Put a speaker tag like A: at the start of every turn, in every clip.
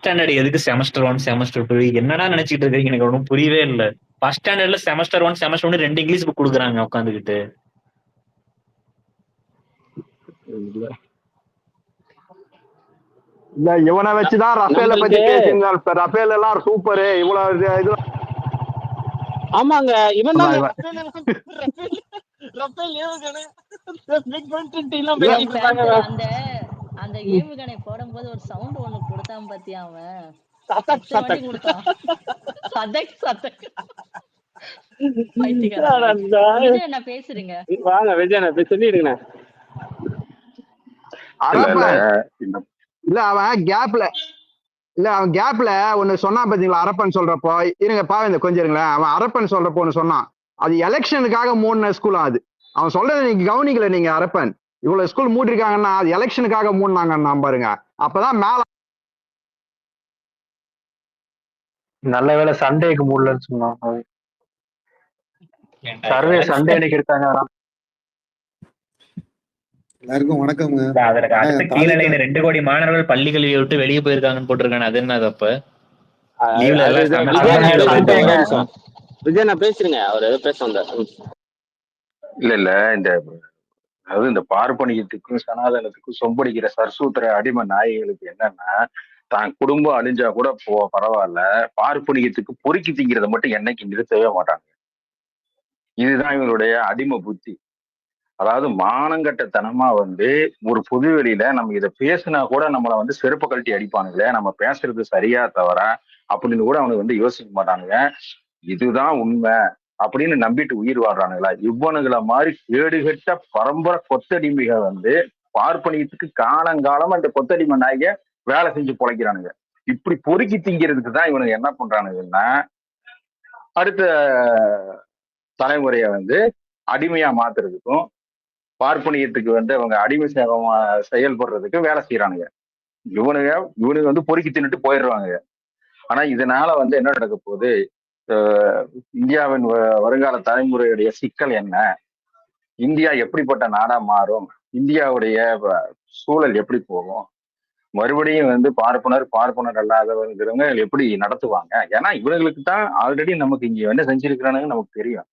A: Standard எதுக்கு semester 1 semester 2 என்னடா நினைச்சிட்டு இருக்கீங்க? எனக்கு ஒன்றும் புரியவே இல்லை. ஃபர்ஸ்ட் ஸ்டாண்டர்ட்ல செமஸ்டர் 1 செமஸ்டர் 1 2 இங்கிலீஷ் புக் கொடுக்குறாங்க உட்காந்துக்கிட்டு.
B: இல்ல இவனை வச்சுதான் ரஃபேல பத்தி பேசியிருந்தார். ரஃபேல் எல்லாம் சூப்பரு இவ்வளவு இது.
C: ஆமாங்க இவன் தாங்க
D: அந்த ஏவுகணை போடும்போது ஒரு சவுண்ட் ஒண்ணு கொடுத்தான் பாத்தியா அவன்? என்ன பேசுறீங்க?
C: வாங்க விஜய் சொல்லிடுங்க.
B: இல்ல அவன் கேப்ல ஒண்ணு சொன்னா பாத்தீங்களா? அரப்பன் சொல்றப்போ இருங்க பாருங்க கொஞ்சம் இருங்களேன். அவன் அரப்பன் சொல்றப்போ ஒண்ணு சொன்னான், அது எலெக்ஷனுக்காக மூணு ஸ்கூல். அது அவன் சொல்றது நீங்க கவனிக்கல. நீங்க அரப்பன் இவ்வளவு ஸ்கூல் மூடிருக்காங்கன்னா அது எலெக்ஷனுக்காக மூடினாங்கன்னா பாருங்க. அப்பதான் மேல
E: நல்ல வேலை சண்டேக்கு மூடலன்னு சொன்னாங்க. சர்வே சண்டே அன்னைக்கு இருக்காங்க.
F: எல்லாருக்கும் வணக்கம்ங்க.
A: அதற்கு அடுத்த கீழே 2 கோடி மாணவர்கள் பள்ளி கல்வியை விட்டு வெளியே போயிருக்காங்கன்னு போட்டிருக்காங்க. அது என்ன தப்பு?
C: விஜய் நான் பேசுறேங்க. அவர் ஏதோ பேச வந்தார்.
G: இல்ல இந்த அதாவது இந்த பார்ப்பனியத்துக்கும் சனாதனத்துக்கும் சொம்படிக்கிற சர்சூத்திர அடிமை நாய்களுக்கு என்னன்னா, தான் குடும்பம் அழிஞ்சா கூட பரவாயில்ல, பார்ப்பனியத்துக்கு பொறுக்கி திங்கிறத மட்டும் என்னைக்கு நிறுத்தவே மாட்டாங்க. இதுதான் இவங்களுடைய அடிமை புத்தி. அதாவது மானங்கட்டத்தனமா ஒரு பொது வெளியில நம்ம இதை பேசினா கூட நம்மளை செருப்பு கழட்டி அடிப்பானுங்களே, நம்ம பேசுறது சரியா தவறா அப்படின்னு கூட அவனுக்கு யோசிக்க மாட்டானுங்க. இதுதான் உண்மை அப்படின்னு நம்பிட்டு உயிர் வாழ்றானுங்களா? இவ்வனுங்களை மாதிரி கேடுகட்ட பரம்பரை கொத்தடிமைகள் பார்ப்பனியத்துக்கு காலங்காலமா இந்த கொத்தடிமை நாய்க வேலை செஞ்சு பொழைக்கிறானுங்க. இப்படி பொறுக்கி திங்கிறதுக்கு தான் இவனுக்கு என்ன பண்றானுங்கன்னா, அடுத்த தலைமுறைய அடிமையா மாத்துறதுக்கும் பார்ப்பனியத்துக்கு அவங்க அடிமை சேவமா செயல்படுறதுக்கு வேலை செய்யறானுங்க. இவனுக்கு பொறுக்கி தின்னுட்டு போயிடுறாங்க. ஆனா இதனால என்ன நடக்க போகுது? இந்தியாவின் வருங்கால தலைமுறையுடைய சிக்கல் என்ன? இந்தியா எப்படிப்பட்ட நாடா மாறும்? இந்தியாவுடைய சூழல் எப்படி போகும்? மறுபடியும் பார்ப்பனர் அல்லாதவங்கிறவங்க எப்படி நடத்துவாங்க? ஏன்னா இவங்களுக்கு தான் ஆல்ரெடி நமக்கு இங்க என்ன செஞ்சிருக்கிறானுங்க நமக்கு தெரியும்.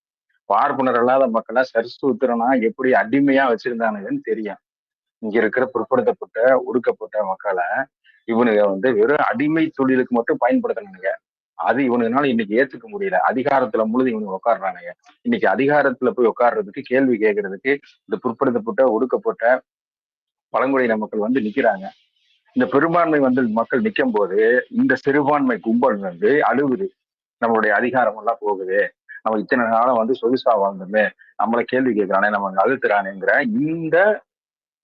G: பார்ப்பனர் அல்லாத மக்களை சரிசூத்திரனா எப்படி அடிமையா வச்சிருந்தானுங்கன்னு தெரியும். இங்க இருக்கிற பிற்படுத்தப்பட்ட ஒடுக்கப்பட்ட மக்களை இவனுங்க வெறும் அடிமை தொழிலுக்கு மட்டும் பயன்படுத்தினானுங்க. அது இவனுக்குனால இன்னைக்கு ஏத்துக்க முடியல. அதிகாரத்துல முழுது இவனுக்கு உட்காடுறானுங்க. இன்னைக்கு அதிகாரத்துல போய் உட்கார்றதுக்கு, கேள்வி கேட்கறதுக்கு இந்த பிற்படுத்தப்பட்ட ஒடுக்கப்பட்ட பழங்குடியின மக்கள் நிக்கிறாங்க. இந்த பெரும்பான்மை மக்கள் நிற்கும் போது இந்த சிறுபான்மை கும்பல் அழுகுது, நம்மளுடைய அதிகாரம் எல்லாம் போகுது, நம்ம இத்தனை காலம் சொகுசா வாழ்ந்தோமே, நம்மளை கேள்வி கேட்கிறானே, நம்ம அழுத்துறானேங்கிற இந்த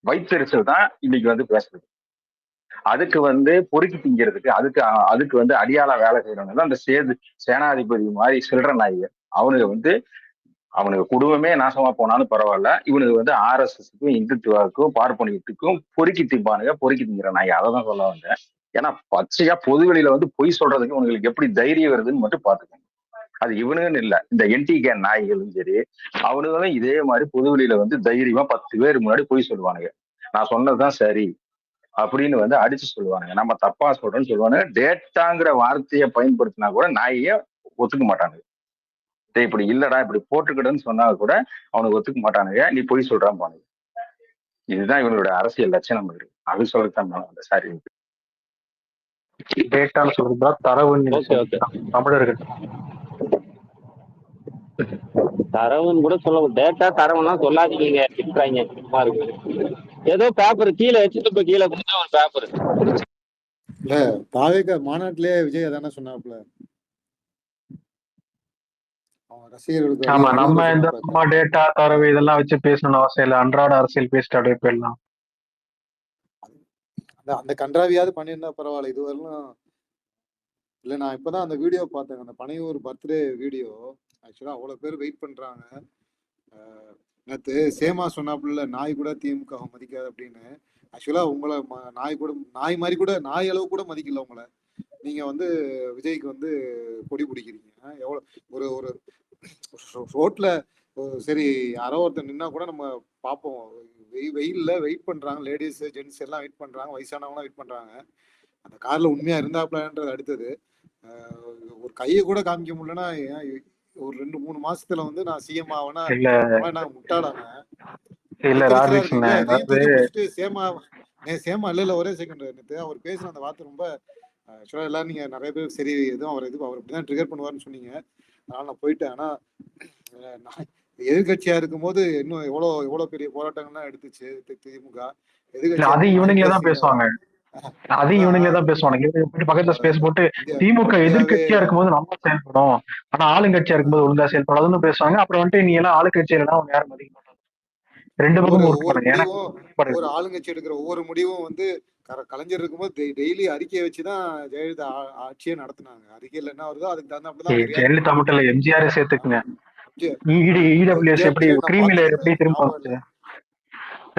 G: வைத்தறிச்சல் தான் இன்னைக்கு பேசுறது. அதுக்கு பொறுக்கி திங்கிறதுக்கு அதுக்கு அடியாளா வேலை செய்யறவங்க தான் அந்த சேனாதிபதி மாதிரி சில்லற நாய்கள். அவனுக்கு குடும்பமே நாசமா போனாலும் பரவாயில்ல, இவனுக்கு RSSக்கும் இந்துத்துவாவுக்கும் பார்ப்பனியத்துக்கும் பொறுக்கி திம்பானுங்க, பொறுக்கி திங்கிற நாய். அதை தான் சொல்ல வந்தேன். ஏன்னா பச்சையா பொதுவெளியில பொய் சொல்றதுக்கு இவங்களுக்கு எப்படி தைரியம் வருதுன்னு மட்டும் பாத்துக்கோங்க. அது இவனுன்னு இல்லை, இந்த NTK நாய்களும் சரி, அவனுங்களும் இதே மாதிரி பொதுவெளியில தைரியமா 10 பேர் முன்னாடி பொய் சொல்லுவானுங்க. நான் சொன்னதுதான் சரி அப்படின்னு அடிச்சு சொல்லுவானுங்க. நம்ம தப்பா சொல்றோம்னு சொல்லுவானுங்க. டேட்டாங்கிற வார்த்தையை பயன்படுத்தினா கூட நாயை ஒத்துக்க மாட்டானுங்க. இப்படி இல்லடா இப்படி போட்டுக்கிடுன்னு சொன்னா கூட அவனுக்கு ஒத்துக்க மாட்டானுங்க. நீ பொய் சொல்றான் பானுங்க. இதுதான் இவனுடைய அரசியல் லட்சணம் இருக்கு. அது சொல்லத்தான் சாரி
E: டேட்டான்னு சொல்றதா தரவுன்னு தமிழர்கள்
C: தரவுன்னு கூட சொல்ல, டேட்டா தரவுலாம் சொல்லாதீங்க. திட்டுறாங்க சும்மா இருக்கு. ஏதோ பேப்பர் கீழே வச்சுட்டு இப்ப கீழே கொடுத்தா ஒரு பேப்பர்
F: இல்ல தாவேக மாநாட்டிலே விஜய் அதானே சொன்னாப்ல, ரசிகர்களுக்கு.
E: ஆமா, நம்ம இந்த டேட்டா தரவு இதெல்லாம் வச்சு பேசணும்னு அவசியம் இல்லை. அன்றாட அரசியல் பேசிட்டாலே போயிடலாம்.
F: அந்த கன்றாவியாவது பண்ணியிருந்தா பரவாயில்ல. இதுவரையிலும் இல்ல. நான் இப்பதான் அந்த வீடியோ பார்த்தேன், அந்த பனையூர் பர்த்டே வீடியோ. ஆக்சுவலா அவ்வளவு பேர் வெயிட் பண்றாங்க. நேற்று சேமா சொன்னாப்புல நாய் கூட திமுக மதிக்காது அப்படின்னு. ஆக்சுவலா உங்களை நாய் மாதிரி கூட, நாய் அளவு கூட மதிக்கல உங்களை. நீங்க விஜய்க்கு கொடி பிடிக்கிறீங்க. எவ்வளவு ஒரு ஒரு ரோட்ல சரி யாரோ ஒருத்தர் நின்னா கூட நம்ம பார்ப்போம். வெயில்ல வெயிட் பண்றாங்க, லேடிஸ் ஜென்ட்ஸ் எல்லாம் வெயிட் பண்றாங்க, வயசானவங்களாம் வெயிட் பண்றாங்க. அந்த கார்ல உண்மையா இருந்தாப்லன்றது அடுத்தது. ஒரு கையை கூட காமிக்க முடியலன்னா ஒரு 2-3 மாசத்துல வந்து நான் சிஎம் ஆவேனா
E: இல்ல
F: நான் முட்டாளாங்க.
E: இல்ல
F: வயிற்றுச்சலா இருக்கு.
E: ராஜேஷ்ண்ணே,
F: இல்ல இதையும்
E: அதாவது
F: தூக்கி பிடிச்சிட்டு சேமா இல்ல ஒரே செகண்ட் நேத்து அவர் பேசுன அந்த வார்த்தை ரொம்ப ஆக்சுவலா எல்லாரும் நீங்க நிறைய பேர் சரி எதுவும் அவர் இப்படிதான் ட்ரிகர் பண்ணுவாருன்னு சொன்னீங்க. அதனால நான் போயிட்டேன். ஆனா எதிர்கட்சியா இருக்கும்போது இன்னும் எவ்வளவு பெரிய போராட்டங்கள்லாம் எடுத்துச்சு திமுக.
E: இல்ல
F: எதிர்கட்சியா
E: அது
F: இருக்கும்போது
E: இவனுங்களே தான்
F: IPS
E: பேசுவாங்க. அது இவனுங்களே தான் பேசுவானுங்க. பக்கத்துல ஸ்பேஸ் போட்டு திமுக
F: இந்தியாவே
E: எதிர்கட்சியா இருக்கும்போது நல்லா செயல்படும், ஆனா ஆளுங்கட்சியா இருக்கும்போது ஒழுங்கா செயல்படாதுன்னு பேசுவாங்க. அப்புறம் வந்துட்டு நீ எல்லாம் ஆளுங்கட்சியா இல்லைன்னா அவங்க யாரும் மதிக்க மாட்டாங்க. ரெண்டு பக்கமும்
F: ஒவ்வொரு
E: உருட்டு ஏன்னா
F: முடிவும் ஒவ்வொரு ஆளுங்கட்சி எடுக்கிற ஒவ்வொரு முடிவும் வந்து கலைஞர் இருக்கும்போது டெய்லி அறிக்கையை வச்சுதான் ஜெயலலிதா ஆட்சியே நடத்தினாங்க. அறிக்கையில என்ன வருதோ அதுக்கு தகுந்தாப்புலதான் அவங்க ரியாக்ட்
E: ஜெயலலிதா மட்டும் இல்ல, எம்ஜிஆரே சேர்த்துக்குங்க. இடபிள்யூஎஸ் எப்படி கிரீமி லேயர் எப்படி திரும்ப வந்துச்சு,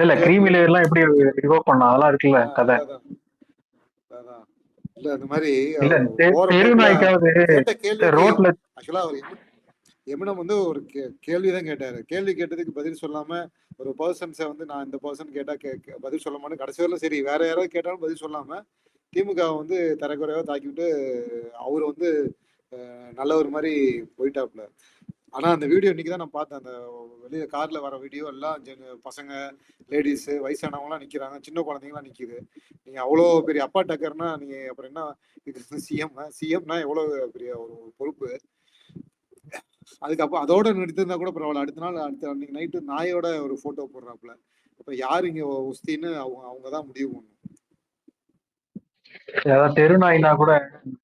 E: இல்ல கிரீமி லேயர் எல்லாம் எப்படி ரிவோக் பண்ணா, அதெல்லாம் இருக்குல்ல கதை.
F: இல்ல அந்த மாதிரி
E: இல்ல தெரு நாய்க்காவது
F: கேட்ட கேள்விக்கு
E: ரோட்ல
F: ஆக்சுவலா அவர் எமினம் வந்து ஒரு கேள்விதான் கேட்டாரு. கேள்வி கேட்டதுக்கு பதில் சொல்லாம ஒரு பர்சன்ஸை வந்து நான் இந்த பர்சன் கேட்டா பதில் சொல்ல மாட்டேன். கடைசி வரலாம் சரி வேற யாராவது கேட்டாலும் பதில் சொல்லாம திமுக வந்து தரக்குறைவா தாக்கிவிட்டு அவர் வந்து நல்ல ஒரு மாதிரி போயிட்டாப்ல. ஆனா அந்த வீடியோ இன்னைக்குதான் நான் பார்த்தேன். அந்த வெளியே கார்ல வர வீடியோ எல்லாம் பசங்க லேடிஸ் வயசானவங்க எல்லாம் நிக்கிறாங்க, சின்ன குழந்தைங்களாம் நிக்குது. நீங்க அவ்வளவு பெரிய அப்பா டக்கர்னா நீங்க அப்புறம் என்ன இது சிஎம்னா எவ்வளவு பெரிய ஒரு பொறுப்பு. அதுக்கப்புறம் அதோட நிறுத்திருந்தா கூட பரவாயில்ல. அடுத்த நாள் அன்னைக்கு நைட்டு நாயோட ஒரு போட்டோ போடுறாப்புல. இப்ப யாரு இங்க உஸ்தின்னு அவங்கதான் முடிவு பண்ணணும்.
E: ஏதாவது தெரு நாய்னா கூட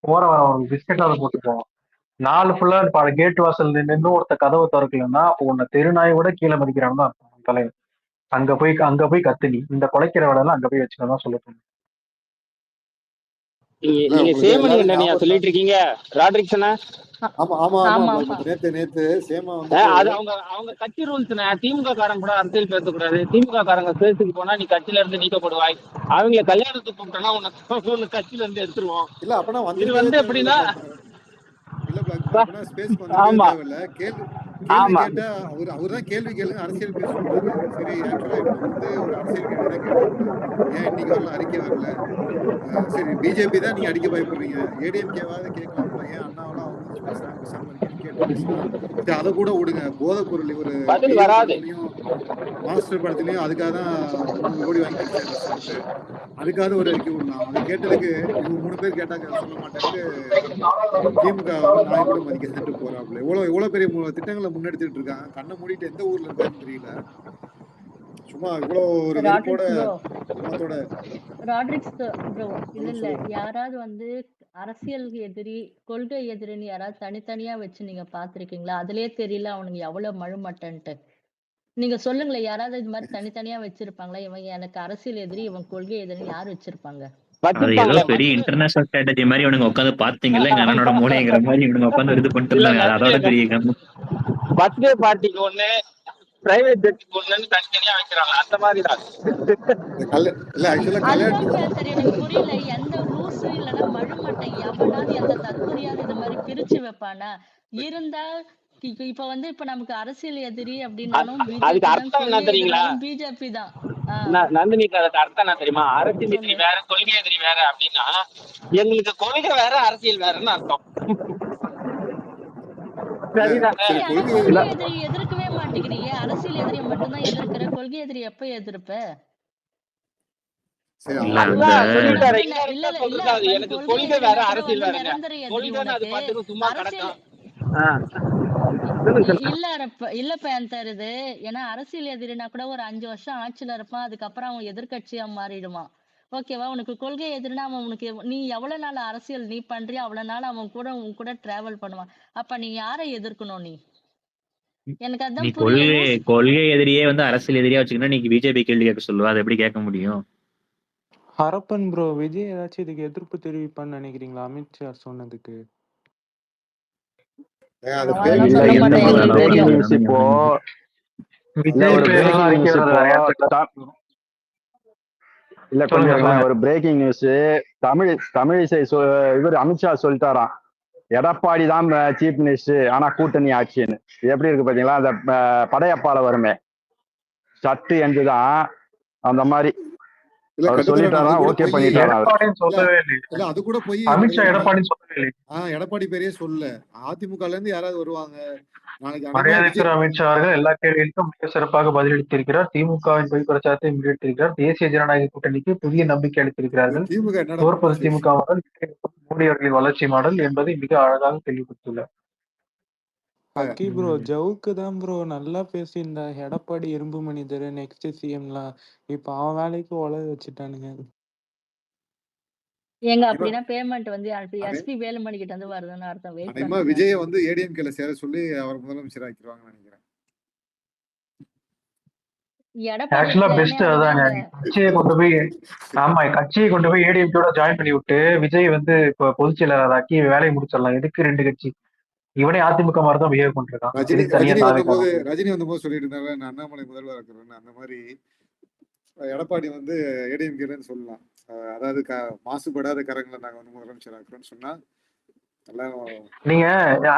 E: போற வர ஒரு பிஸ்கெட்டாவது போட்டு போவோம். நாலு ஃபுல்லா கேட் வாசல் நின்று ஒருத்த கதவை திறக்கலன்னா அப்போ உன்னை தெரு நாயை விட கீழே மதிக்கிறான்னு அர்த்தம் தலைவர். அங்க போய் கத்துனி இந்த குலைக்கிற வேலை எல்லாம் அங்க போய் வச்சுதான் சொல்ல தோணும்.
C: நீங்க சேமனி என்னையா சொல்லிட்டு இருக்கீங்க ராட்ரிக்ஸனா?
F: ஆமா ஆமா ஆமா நேத்து சேமா வந்து
C: அது அவங்க கட்சி ரூல்ஸ்னா. திமுக காரங்க கூட அரசியல் பேசக்கூடாது. திமுக காரங்க ஸ்பேஸுக்கு போனா நீ கட்சியில இருந்து நீக்கப்படுவாய். அவங்கள கல்யாணத்துக்கு கூப்பிட்டோம்னா உன்னை கட்சியில இருந்து எடுத்துருவோம்.
F: இல்ல அப்பனா
C: இது வந்து எப்படின்னா
F: ஸ்பேஸ்க்கு வந்து தேவையில்ல. கேள்வி கேட்டா அவர்தான் கேள்வி கேளுங்க அரசியல் பேசுறாரு. சரி ஆக்சுவலா இவனும் வந்து ஒரு அரசியல் கேள்வி தான் கேட்டாங்க. ஏன் இன்னைக்கு வரல அறிக்கை வரல? சரி பிஜேபி தான் நீங்க அடிக்க பயப்படுறீங்க, ஏடிஎம்கேவாவது கேட்கலாம்ல, ஏன் அண்ணாவெல்லாம் அவங்க பேசுறாங்க பேசாம இருக்கீங்கன்னு கேட்டு பேசலாம். சரி அதை கூட விடுங்க. போதைப் பொருள் ஒரு மாஸ்டர் படத்துலயும் அதுக்காக தான் 3 கோடி வாங்கி கிடைச்ச ரிசார்ட், அதுக்காக ஒரு அறிக்கை விடலாம். அதை கேட்டதுக்கு இவங்க 3 பேர் கேட்டாங்க சொல்ல மாட்டேன்ட்டு திமுக வந்து நாய் கூட மதிக்க போறாப்புல. எவ்வளவு பெரிய திட்டங்களை முன்னெடுத்துட்டு இருக்காங்க. கண்ணை மூடிட்டு எந்த ஊர்ல இருக்காருன்னு தெரியல. சும்மா இவ்வளவு ஒரு வெறுப்போட
D: ராட்ரிக்ஸ் ப்ரோ இல்ல யாராவது வந்து அரசியல் எதிரி கொள்கை எதிரின்னு யாராவது தனித்தனியா வச்சு நீங்க பாத்திருக்கீங்களா? அதுலயே தெரியல அவனுங்க எவ்வளவு மழுமட்டன்ட்டு. நீங்க சொல்லுங்களேன், யாராவது இது மாதிரி தனித்தனியா வச்சிருப்பாங்களா? இவன் எனக்கு அரசியல் எதிரி, இவன் கொள்கை எதிரின்னு யாரு வச்சிருப்பாங்க?
A: அது ஏதோ பெரிய இன்டர்நேஷனல் ஸ்ட்ராட்டஜி மாதிரி இவனுங்க உட்காந்து பாத்தீங்கல்ல, எங்க அண்ணனோட மூளைங்கிற மாதிரி இவனுங்க உட்காந்து இது பண்ணிட்டு இருந்தாங்க. அதோட பெரிய
C: பர்த்டே பார்ட்டிக்கு ஒண்ணு, பிரைவேட் ஜெட்டுக்கு ஒண்ணுன்னு தனித்தனியா வைக்கிறாங்க. அந்த மாதிரி தான்.
D: எனக்கு புரியல, எந்த லூசு இல்லைன்னா மழுமட்டை எவனாவது எந்த தற்கொலையாவது இது மாதிரி பிரிச்சு வைப்பானா? இருந்தா இப்ப வந்து இப்ப நமக்கு அரசியல் எதிரி அப்படின்னாலும் பிஜேபி தான்.
C: நந்தினிக்கு அதுக்கு அர்த்தம் என்ன தெரியுமா? அரசியல் எதிரி வேற, கொள்கை எதிரி வேற அப்படின்னா எங்களுக்கு கொள்கை வேற அரசியல் வேறன்னு அர்த்தம்.
D: கொள்கை எதிரி எதிர்க்கவே மாட்டேங்கிறீங்க, அரசியல் எதிரியை மட்டும்தான் எதிர்க்கிற. கொள்கை எதிரி எப்ப எதிர்ப்ப?
C: எனக்கு கொள்கை வேற அரசியல் வேற.
D: இல்ல பேந்தர் இது. ஏன்னா அரசியல் எதிரினா கூட ஒரு 5 வருஷம் ஆட்சியில இருப்பான், அதுக்கப்புறம் அவன் எதிர்கட்சியா மாறிடுவான். ஓகேவா? உனக்கு கொள்கை எதிரினா அவன் உனக்கு நீ எவ்வளவு நாள் அரசியல் நீ பண்றியோ அவ்வளவு நாள் அவன் கூட உன் கூட டிராவல் பண்ணுவான். அப்ப நீ யாரை எதிர்க்கணும்? நீ எனக்கு அதான்
A: கொள்கை எதிரியே வந்து அரசியல் எதிரியா வச்சுக்கிட்டா நீங்க பிஜேபி கேள்வி கேட்க சொல்லுவா, அது எப்படி கேட்க முடியும்?
H: ஹரப்பன் ப்ரோ, விஜய் ஏதாச்சும் இதுக்கு எதிர்ப்பு தெரிவிப்பான்னு நினைக்கிறீங்களா அமித்ஷா சொன்னதுக்கு?
B: இல்ல கொஞ்சம் ஒரு பிரேக்கிங் நியூஸ். தமிழிசை இவர் அமித்ஷா சொல்லிட்டாராம், எடப்பாடி தான் சீஃப் மினிஸ்டர் ஆனா கூட்டணி ஆட்சின்னு. எப்படி இருக்கு பாத்தீங்களா? அந்த படையப்பால வருமே சட்டு என்றுதான் அந்த மாதிரி
F: இல்ல
B: அவர்
F: கண்டுத்தரேன், அது
B: சொல்லிட்டாரா,
F: கூட
B: ஓகே
F: போய்
B: பண்ணிட்டாரா அவர்?
E: எடப்பாடின்னு
F: இல்ல
E: சொல்லவே இல்லை.
F: இல்ல அது கூட போய்
E: அமித்ஷா எடப்பாடின்னு சொல்லவே இல்லை.
F: எடப்பாடி பேரே சொல்லல. அதிமுகல இருந்து யாராவது வருவாங்க நாளைக்கு அநேகமா
E: மரியாதை
F: விஜய்.
E: திரு அமித்ஷா அவர்கள் எல்லா கேள்விகளுக்கும் மிக சிறப்பாக பதிலளித்திருக்கிறார். திமுகவின் பொய் பிரச்சாரத்தை முறியடித்திருக்கிறார். தேசிய ஜனநாயக கூட்டணிக்கு புதிய நம்பிக்கை அளித்திருக்கிறார்கள்.
F: திமுக என்னடா
E: தோற்பது
F: பண்ணுச்சு?
E: திமுக மாடல், மோடி அவர்களின் வளர்ச்சி மாடல் என்பதை மிக அழகாக தெளிவுபடுத்தியுள்ளார்.
H: அக்கி ப்ரோ ஜவுக்கு தான் ப்ரோ நல்லா பேசியிருந்தா. எடப்பாடி எறும்பு மனிதர் நெக்ஸ்ட் சிஎம்லாம் இப்ப அவன் வேலைக்கு உழவு வச்சுட்டானுங்க.
D: ஏங்க
F: அநேகமா
D: அப்படின்னா பேமெண்ட் வந்து
F: அநே-
D: எஸ்பி வேலுமணி கிட்ட இருந்து வருதுன்னு அர்த்தம். வெயிட்
F: அநேகமா
D: பண்ணுங்க.
F: விஜய வந்து ஏடிஎம்கேல சேர சொல்லி அவர் முதலமைச்சர் ஆக்கிடுவாங்கன்னு நினைக்கிறேன்.
D: எடப்பாடி
E: ஆக்சுவலா
D: பிளானே
E: பெஸ்ட் அதாங்க.
D: அதுதாங்க.
E: கட்சியை கொண்டு போய் கட்சியை கொண்டு போய் ஏடிஎம்கேட ஜாயின் பண்ணி விட்டு விஜய் வந்து இப்ப பொதுச் செயலாளர் ஆக்கி வேலையை முடிச்சிடலாம். எதுக்கு 2 கட்சி? இவனே அதிமுக மாதிரி தான் பிஹேவ் பண்ணிருக்கான்.
F: ரஜினி
E: எதுக்கு தனியா
F: ரஜினி
E: தாவேக்காக
F: வந்தபோது
E: போய்?
F: ரஜினி வந்தபோது சொல்லிட்டு இருந்தாரு, நான் அண்ணாமலை முதல்வர் இருக்கிறேன்னு. அந்த மாதிரி எடப்பாடி வந்து ஏடிஎம்கேன்னு சொல்லலாம். அதாவது மாசுபடாத கரங்களை நாங்க வந்து முதலமைச்சர் ஆக்குறோம்னு சொன்னா எல்லாம்.
E: நீங்க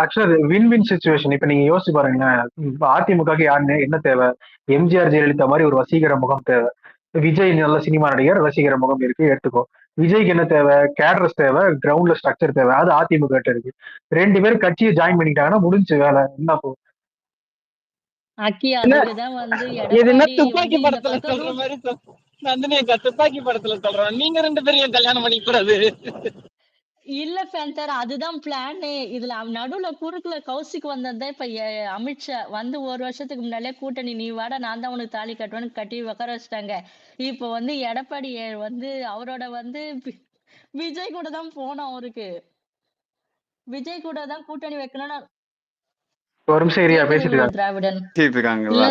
E: ஆக்சுவலா வின் வின் சுச்சுவேஷன். இப்ப நீங்க யோசிச்சு பாருங்களேன். இப்ப அதிமுகக்கு யாருன்னு என்ன தேவை? எம்ஜிஆர் ஜெயலலிதா மாதிரி ஒரு வசீகர முகம் தேவை. விஜய் நல்ல சினிமா நடிகர், வசீகர முகம் இருக்கு, எடுத்துக்கோ. விஜய்க்கு என்ன தேவை? கேடரஸ் தேவை, கிரவுண்ட்ல ஸ்ட்ரக்சர் தேவை. அது அதிமுக கிட்ட இருக்கு. 2 பேரும் கட்சியை ஜாயின் பண்ணிட்டாங்கன்னா முடிஞ்சு வேலை. என்ன போ
D: அக்கி
C: என்ன
D: அதுக்குதான் வந்து
C: இது என்ன
D: எடப்பாடி
C: துப்பாக்கி
D: வந்து இந்த
C: படத்துல
D: பக்கம்
C: சொல்ற மாதிரி நந்தினி அக்கா துப்பாக்கி படத்துல சொல்றோம். நீங்க 2 பேரையும் கல்யாணம் பண்ணிக்க கூடாது.
D: இல்ல ஃபேன்தர் அதுதான் பிளானே. இதுல நடுவுல குறுக்குல கௌசிக் வந்ததுதான் இப்ப அமித்ஷா வந்து 1 வருஷத்துக்கு முன்னாலே கூட்டணி நீ வாடா நான் தான் உனக்கு தாலி கட்டுவேன்னு கட்டி உட்கார வச்சுட்டாங்க. இப்ப வந்து எடப்பாடி வந்து அவரோட வந்து விஜய் கூட தான் போனோம் அவருக்கு. விஜய் கூட தான் கூட்டணி வைக்கணும்னு
E: ஒரு நிமிஷம் ஏரியா
D: கேக்குது
E: பேசிட்டு இருக்காங்க.
D: திராவிடன்.
I: பேசிட்டு இருக்காங்களா?
D: இல்ல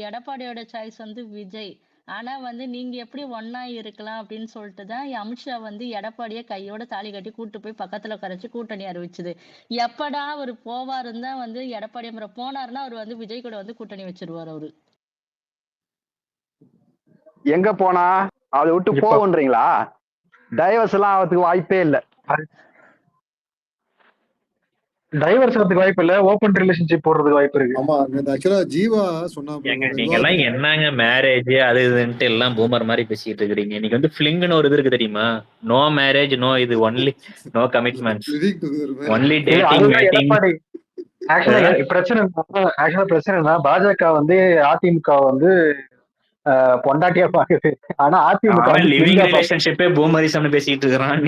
D: எடப்பாடியோட சாய்ஸ் வந்து விஜய். ஆனா வந்து நீங்க எப்படி ஒண்ணா இருக்கலாம் அப்படின்னு சொல்லிட்டு தான் அமித்ஷா வந்து எடப்பாடிய கையோட தாலி கட்டி கூட்டு போய் பக்கத்துல உட்காரச்சு கூட்டணி அறிவிச்சது. எப்படா அவரு போவாருன்னு தான் வந்து எடப்பாடி அப்புறம் போனாருன்னா அவர் வந்து விஜய் கூட வந்து கூட்டணி வச்சிருவாரு அவரு.
B: எங்க போனா அதை விட்டு
E: இப்ப
B: போகுன்றீங்களா? டைவர்ஸ் எல்லாம் ஆகிறதுக்கு வாய்ப்பே இல்ல.
E: டைவர்ஸ் வரதுக்கு வாய்ப்பு இல்ல. ஓபன் ரிலேஷன்ஷிப் போடுறதுக்கு வாய்ப்பு இருக்கு.
F: ஆமா, ஆக்சுவலா ஜீவா சொன்னா
A: ஏங்க நீங்க எல்லாம் என்னங்க மேரேஜ் அது இதுன்ட்டு எல்லாம் பூமர் மாதிரி பேசிட்டு இருக்கிறீங்க. இன்னைக்கு வந்து ஃபிளிங்னு ஒரு இது இருக்கு தெரியுமா? நோ மேரேஜ், நோ இது ஒன்லி நோ கமிட்மெண்ட்ஸ், ஒன்லி
E: இல்ல,
A: டேட்டிங்
E: அதுதான்
A: மீட்டிங்.
E: எடப்பாடி. ஆக்சுவலா பிரச்சனை என்ன, பாஜக வந்து அதிமுக வந்து பொண்டாட்டியா பாக்குது. ஆனா அதிமுக
A: அவன்
E: வந்து
A: லிவிங்
E: fling-ஆ பாக்குது.
A: ரிலேஷன்ஷிப்பே பூமரிசம்னு பேசிட்டு இருக்கிறான்.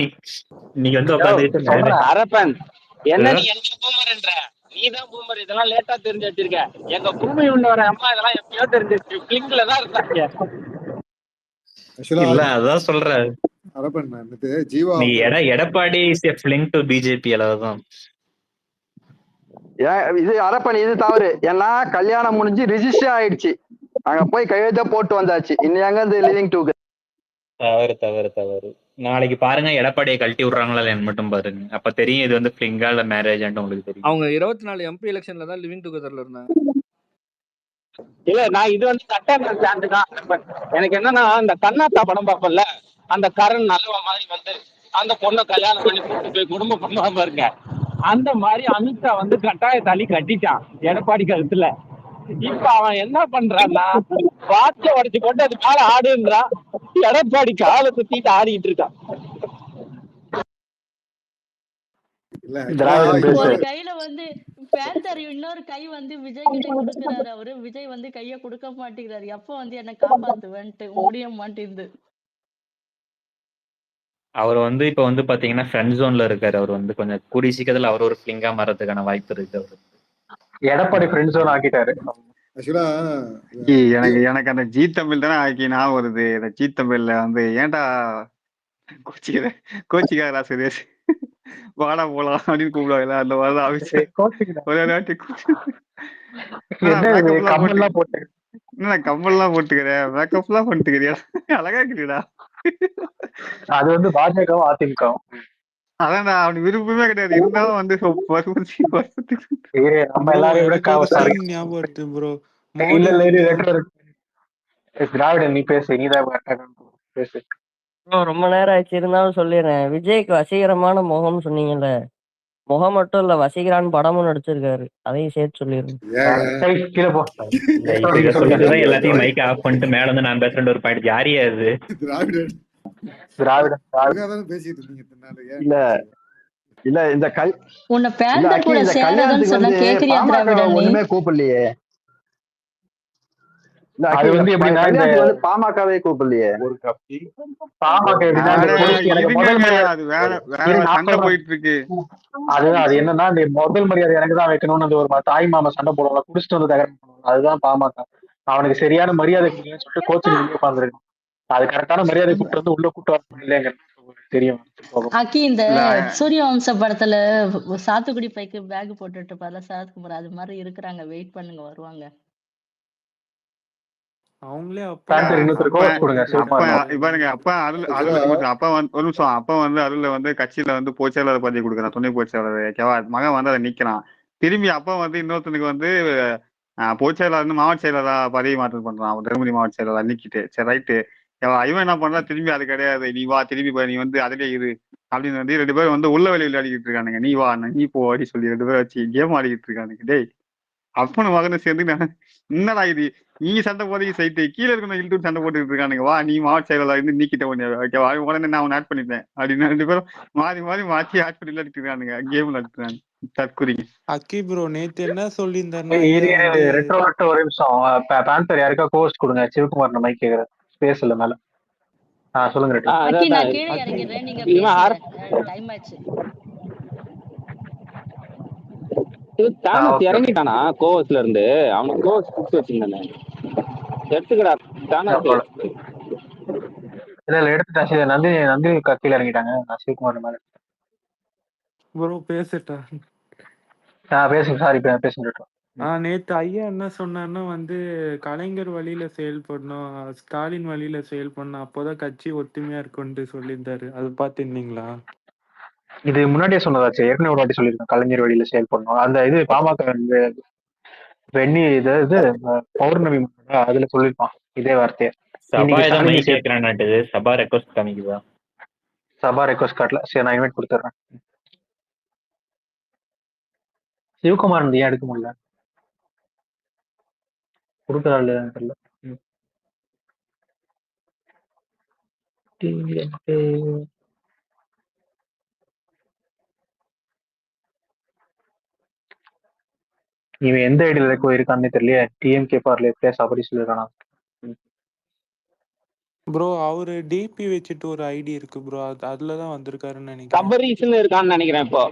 A: நீங்க வந்து உட்காந்துட்டு
E: சொல்றேன்.
C: அரப்பன் என்ன நீ என்ன பூமர்ன்ற? நீதான் பூமர். இதெல்லாம் லேட்டா தெரிஞ்சு வச்சிருக்க. எங்க பூமி உன்னோட அம்மா இதெல்லாம் எப்பயோ தெரிஞ்சிருச்சு. பிளிங்க்ல தான் இருந்தாங்க.
A: இல்ல அதான் சொல்றேன்.
F: ஜீவா
A: நீ Edappadi is a fling to BJP அளவுதான்.
B: இது அரப்பன் இது தவறு. ஏன்னா கல்யாணம் முடிஞ்சு ரிஜிஸ்டர் ஆயிடுச்சு. அங்க போய் கையெழுத்த போட்டு வந்தாச்சு. இன்னும் எங்க இந்த லிவிங் டூ
A: தவறு. நாளைக்கு பாருங்க எடப்பாடியை கழட்டி விடுறாங்களா இல்லைன்னு மட்டும் பாருங்க. அப்ப தெரியும் இது வந்து ஃபிளிங்கா இல்ல மேரேஜ் உங்களுக்கு தெரியும்.
J: அவங்க 24 MP எலெக்ஷன்ல தான் லிவிங் டுகெதர்ல இருந்தாங்க.
C: இல்ல நான் இது வந்து கட்டாய ஸ்டாண்டு தான். எனக்கு என்னன்னா இந்த கண்ணாத்தா படம் பார்ப்பல, அந்த கரண் நல்லவ மாதிரி வந்து அந்த பொண்ணை கல்யாணம் பண்ணி கூட்டு போய் குடும்ப பண்ணுவா பாருங்க. அந்த மாதிரி அமித்ஷா வந்து கட்டாய தாலி கட்டிட்டான் எடப்பாடி கழுத்துல. இப்ப அவன் என்ன பண்றான்னா வாட்ச உடைச்சு கொண்டு அது மேல ஆடுன்றான். எடப்பாடி காலை சுத்திட்டு ஆடிட்டு இருக்கான்.
D: ஒரு கையில வந்து பேந்தர், இன்னொரு கை வந்து விஜய் கிட்ட கொடுக்கிறாரு. அவரு விஜய் வந்து கைய கொடுக்க மாட்டேங்கிறாரு. எப்ப வந்து என்ன காப்பாத்துவேன்ட்டு முடிய மாட்டேங்குது.
A: அவர் வந்து இப்ப வந்து பாத்தீங்கன்னா ஃப்ரெண்ட் ஜோன்ல இருக்காரு. அவர் வந்து கொஞ்சம் கூடிய சீக்கிரத்துல அவர் ஒரு ஃபிளிங்கா மாறதுக்கான வாய்ப்பு இருக்கு. அவரு
E: எடப்பாடி ஃப்ரெண்ட் ஜோன் ஆக்கிட்டாரு.
I: எனக்கு அந்த ஜி தமிழ் தானே ஆக்கி நான் வருது. இந்த ஜி தமிழ்ல வந்து ஏன்டா கோச்சிக்காரா சுரேஷ் வாடா போலாம் அப்படின்னு கூப்பிடுவாங்க. அந்த மாதிரிதான் ஆஃபீஸ் கம்மல்லாம் போட்டுக்கிறேன், மேக்கப் எல்லாம் பண்ணிட்டுக்கிறியா, அழகா இருக்கிறியா.
E: அது வந்து பாஜகவும் அதிமுகவும்.
I: அதான் அவனுக்கு விருப்பமே கிடையாது. இருந்தாலும் வந்து
E: நம்ம எல்லாரையும் விட
H: ஞாபகம் வருது ப்ரோ.
E: திராவிடன் நீ பேசு, நீதான் பேசு.
K: ரொம்ப நேரம் ஆச்சு இருந்தாலும் சொல்லிடுறேன். விஜய்க்கு வசீகரமான முகம்னு சொன்னீங்கல்ல, முகம் மட்டும் இல்ல வசீகரான் படமும் நடிச்சிருக்காரு. அதையும் சேர்த்து சொல்லிருங்க.
F: ஏங்க
E: கீழே போ.
A: இதை சொல்லிட்டுதான் எல்லாத்தையும் மைக் ஆஃப் பண்ணிட்டு மேல வந்து நான் பேசுறேன் ஒரு பாயிண்ட். யாரியா அது?
F: திராவிடன்
E: திராவிட
F: ஒழுங்காதானே பேசிட்டு இருந்தீங்க இத்தனை நாள்.
B: இல்ல இல்ல இந்த
D: உன்னை
B: இல்ல
D: பேண்டர்
B: அக்கி
D: கூட
B: இந்த
D: சேராதன்னு
B: கல்யாணத்துக்கு
D: சொன்னா
B: வந்து
D: கேக்குறியா
B: பாமக
D: திராவிடன் நீ?
B: ஒண்ணுமே கூப்பிடலையே. இல்ல
E: அது
B: அக்கி இந்த
E: வந்து எப்படின்னா இந்த
B: கல்யாணத்துக்கு வந்து பாமகவே கூப்பிடலையே.
E: பாமக எப்படின்னா இந்த
I: வேற
E: கொடிக்கு எனக்கு முதல்
I: இருங்கங்க,
E: மரியாதை
I: அது வேற வேற
E: இரு, நான்
I: சண்டை
E: சொல்றேன்.
I: போயிட்டு இருக்கு.
E: அதுதான் அது என்னன்னா இந்த முதல் மரியாதை எனக்கு தான் வைக்கணும்னு அந்த ஒரு தாய் மாமா சண்டை போடுவாங்க, குடிச்சிட்டு வந்து தகரம் பண்ணுவாங்க. அதுதான் பாமக. அவனுக்கு சரியான மரியாதை கொடுக்கலன்னு சொல்லிட்டு கோச்சிங் வெளியே உட்காந்துருக்கு. அது கரெக்டான மரியாதை கூட்டு வந்து உள்ள கூட்டு வரணும் இல்லைங்க தெரியும்.
D: அக்கி இந்த
I: இல்ல
D: சூரிய வம்ச படத்துல சாத்துக்குடி பைக்கு பேக் போட்டுட்டு இருப்பார்ல சரத்குமார், அது மாதிரி இருக்கிறாங்க. வெயிட் பண்ணுங்க, வருவாங்க.
H: அவங்களே
E: பேண்டர் இன்னொருத்தர்
I: அப்ப
E: கோவம் கொடுங்க
I: அப்ப
E: சிவகுமார்.
I: பாருங்க, அப்ப அருள் அப்ப வந்து ஒரு நிமிஷம், அப்ப வந்து அருள்ல வந்து கட்சியில வந்து பொதுச்செயலாளர் பதவி கொடுக்குறான், துணை பொதுச்செயலாளர். ஓகேவா? மகன் வந்து அதை நிக்கிறான். திரும்பி அப்ப வந்து இன்னொருத்தனுக்கு வந்து பொதுச்செயலாளர் மாவட்ட செயலாளரா பதவி மாற்றம் பண்றான். அவன் தருமபுரி மாவட்ட செயலாளர் நிக்கிட்டு. சரி ரைட்டு. இவன் என்ன பண்றான், திரும்பி அது கிடையாது, நீ வா திரும்பி நீ வந்து அதிலே இரு அப்படின்னு வந்து 2 பேரும் வந்து உள்ள வெளியே விளையாடிக்கிட்டு இருக்கானுங்க. நீ வா நீ போ அப்படின்னு சொல்லி 2 பேரும் வச்சு கேம் ஆடிக்கிட்டு இருக்கானுங்க. டேய் அப்பனு மகனை சேர்ந்து என்னடா இது, நீ சண்டை போதைக்கு சைட்டு கீழே இருக்கணும் இழுத்து சண்டை போட்டுக்கிட்டு இருக்கானுங்க. வா நீ மாவட்ட செயலாளர் இருந்து நீக்கிட்ட உடனே ஓகேவா, உடனே நான் அவனை ஆட் பண்ணிட்டேன் அப்படின்னு 2 பேரும் மாறி மாறி மாற்றி ஆட் பண்ணி விளையாடிட்டு இருக்கானுங்க, கேம் விளையாடுறாங்க தற்குறி.
H: அக்கி ப்ரோ நேத்து என்ன சொல்லியிருந்தாருன்னா ஐயா வந்து
E: ரெட்ரோ ஒரு நிமிஷம். பேண்டர் யாருக்கா கோஸ்ட் கொடுங்க, சிவகுமார் மைக் கேக்குறேன். ஸ்பேஸ் இல்ல மேல. சொல்லுங்க ரெட்ரோ.
D: அக்கி நான் கீழே இறங்கிடுறேன், நீங்க பேசுங்க. டைம் ஆச்சு.
C: தானஸ் இறங்கிட்டானா கோவஸ்ல இருந்து? அவனுக்கு கோவஸ் கொடுத்து வச்சிருந்தானே, எடுத்துக்கடா தானஸ்.
E: இல்ல எடுத்துட்டேன். சரி, நந்தினி கீழே இறங்கிட்டாங்க. நான் சிவகுமார் மேல
H: ப்ரோ பேசிட்டா.
E: பேசுங்க. சாரி பேசுங்க ரெட்ரோ.
H: நேத்து ஐயா என்ன சொன்னார்னா வந்து கலைஞர் வழியில செயல்படணும், ஸ்டாலின் வழியில செயல்படணும், அப்போதான் கட்சி ஒத்துமையா இருக்கும்னு சொல்லியிருந்தாரு. அது பாத்துருந்தீங்களா?
E: இது முன்னாடியே சொன்னதாச்சு, ஏற்கனவே ஒரு வாட்டி சொல்லியிருக்கேன். கலைஞர் வழியில செயல்படணும். அந்த இது பாமக வெண்ணி இது பௌர்ணமி அதுல சொல்லிருப்பான் இதே வார்த்தையை.
A: சபா ஏதோ மைக் கேட்கிறான்ட்டு சபா ரெக்வஸ்ட் காமிக்குதா?
E: சபா ரெக்வஸ்ட் கார்ட்ல சரி நான் இன்வைட் கொடுத்துட்றேன். சிவகுமார் ஏன் எடுக்க முடியல, கொடுக்குறாள் தெரியல. இவன் எந்த ஐடியில இருக்கான்னு தெரியல. டிஎம்கே பார்ல பிளேஸ் அப்படி சொல்லிருக்கானா
H: ப்ரோ? அவரு டிபி வச்சுட்டு ஒரு ஐடி இருக்கு ப்ரோ, அதுலதான் வந்திருக்காருன்னு நினைக்கிறேன்.
C: தபரீஸ்னு இருக்கான்னு நினைக்கிறேன். இப்போ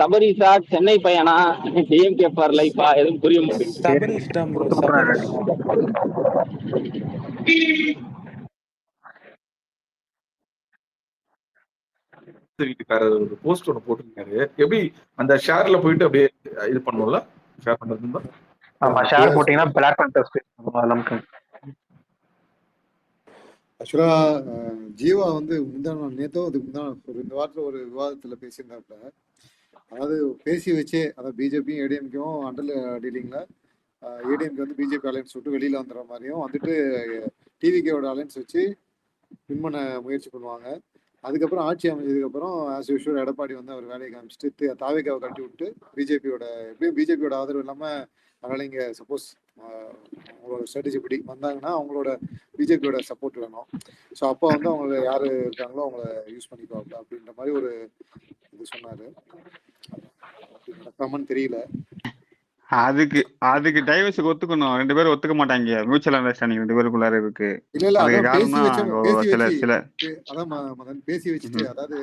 C: தபரீஸா சென்னை பையனா டிஎம்கே பார் லைஃபா எதுவும் புரிய மாட்டேங்குது.
H: சபரிஷ் தான் ப்ரோ, சபரிஷ்.
L: ஒரு போஸ்ட் ஒன்று போட்டிருக்காரு. எப்படி அந்த ஷேர்ல போயிட்டு அப்படியே இது பண்ணுவோம்ல, ஷேர் பண்றது.
E: ஆமா, ஷேர் போட்டீங்கன்னா பிளாக் நமக்கு.
F: ஆக்சுவலா ஜீவா வந்து நேத்தோ அதுக்கு ஒரு இந்த வாரத்துல ஒரு விவாதத்துல பேசியிருந்தாப்புல. அதாவது பேசி வச்சே, அதாவது பிஜேபியும் ஏடிஎம்கேவும் அண்டர் டீலிங்ல ஏடிஎம்கே வந்து பிஜேபி அலையன்ஸ் விட்டு வெளியில வந்துடுற மாதிரியும் வந்துட்டு டிவிகேவோட அலையன்ஸ் வச்சு வின் பண்ண முயற்சி பண்ணுவாங்க. அதுக்கப்புறம் ஆட்சி அமைஞ்சதுக்கப்புறம் ஆஸ் யூஷுவல் எடப்பாடி வந்து அவர் வேலையை காமிச்சிட்டு தாவேக்காவை கட்டி விட்டு பிஜேபியோட எப்படியும் பிஜேபியோட ஆதரவு இல்லாமல் அதனால இங்கே சப்போஸ் அவங்களோட ஸ்ட்ராட்டஜி படி வந்தாங்கன்னா அவங்களோட பிஜேபியோட சப்போர்ட் வேணும். ஸோ அப்போ வந்து அவங்க யார் இருக்காங்களோ அவங்கள யூஸ் பண்ணிக்குவாங்க அப்படின்ற மாதிரி ஒரு இது சொன்னார். நடக்காமன்னு தெரியல.
I: அதுக்கு டைவர்ஸ் ஒத்துக்கணும். 2 பேரும் ஒத்துக்க மாட்டாங்க. மியூச்சுவல் அண்டர்ஸ்டாண்டிங் 2 பேருக்குள்ளார இருக்கு.
F: இல்ல
I: அதுக்கு காரணம்
F: பேசி வச்சுட்டு, அதாவது